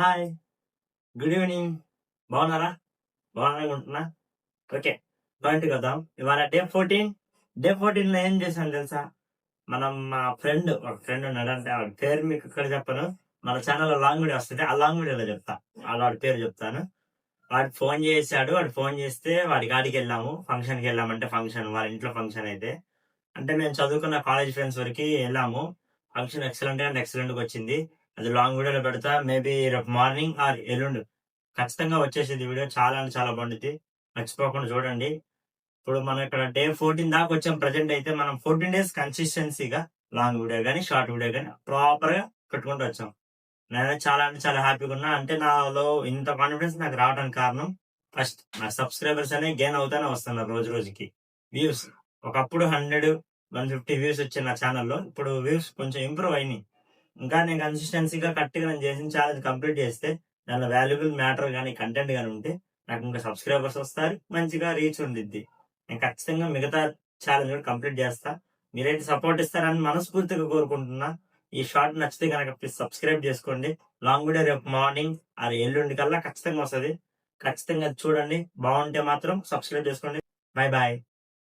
Hi. Good evening. బాగున్నారా? బాగున్నారనుకుంటున్నా. Okay. పాయింట్‌కొద్దాం. ఇవాళ day 14. Day 14లో ఏం చేశాను తెలుసా? మా ఒక ఫ్రెండ్ ఉన్నాడు. అంటే ఆడి పేరు మీకు ఇక్కడ చెప్పను. మన ఛానెల్‌లో లాంగ్ వీడియో వస్తది. ఆ లాంగ్ వీడియోలో చెప్తా. వాడి పేరు చెప్తాను. వాడు ఫోన్ చేసాడు. వాడు ఫోన్ చేస్తే వాడి కాడికెళ్ళాము. ఫంక్షన్‌కెళ్ళామంటే వాళ్ళ ఇంట్లో ఫంక్షన్ అయితే. అంటే మేము చదువుకున్న కాలేజ్ ఫ్రెండ్స్ వరకి ఎళ్ళాము. ఫంక్షన్ ఎక్సలెంట్ అంటే ఎక్సలెంట్‌గొచ్చింది. అది లాంగ్ వీడియోలో పెడతా. మేబీ రేపు మార్నింగ్ ఆర్ ఎల్లుండి ఖచ్చితంగా వచ్చేసిద్ది వీడియో. చాలా అంటే చాలా బాగుండిద్ది. మర్చిపోకుండా చూడండి. ఇప్పుడు మనం ఇక్కడ డే 14 దాకా వచ్చాం. ప్రెజెంట్ అయితే మనం 14 డేస్ కన్సిస్టెన్సీగా లాంగ్ వీడియో గాని, షార్ట్ వీడియో గాని ప్రాపర్‌గా పెట్టుకుంటూ వచ్చాం. నేనైతే చాలా అంటే చాలా హ్యాపీగా ఉన్నా. అంటే నాలో ఇంత కాన్ఫిడెన్స్ నాకు రావడానికి కారణం ఫస్ట్ నా సబ్స్క్రైబర్స్ అనేవి గెయిన్ అవుతానే వస్తున్నారు రోజు రోజుకి. వ్యూస్ ఒకప్పుడు 100, 150 వ్యూస్ వచ్చాయి నా ఛానెల్‌లో. ఇప్పుడు వ్యూస్ కొంచెం ఇంప్రూవ్ అయినాయి. ఇంకా నేను కన్సిస్టెన్సీగా కరెక్ట్‌గా నేను చేసిన ఛాలెంజ్ కంప్లీట్ చేస్తే దానిలో వాల్యుబుల్ మ్యాటర్ గాని, కంటెంట్ గాని ఉంటే నాకు ఇంకా సబ్స్క్రైబర్స్ వస్తారు. మంచిగా రీచ్ ఉండిద్ది. నేను ఖచ్చితంగా మిగతా ఛాలెంజ్ కూడా కంప్లీట్ చేస్తా. మీరైతే సపోర్ట్ ఇస్తారని మనస్ఫూర్తిగా కోరుకుంటున్నా. ఈ షార్ట్ నచ్చితే గనక ప్లీజ్ సబ్స్క్రైబ్ చేసుకోండి. లాంగ్ వీడియో రేపు మార్నింగ్ ఆర్ ఎల్లుండి కల్లా ఖచ్చితంగా వస్తది. ఖచ్చితంగా అది చూడండి. బాగుంటే మాత్రం సబ్స్క్రైబ్ చేసుకోండి. Bye bye.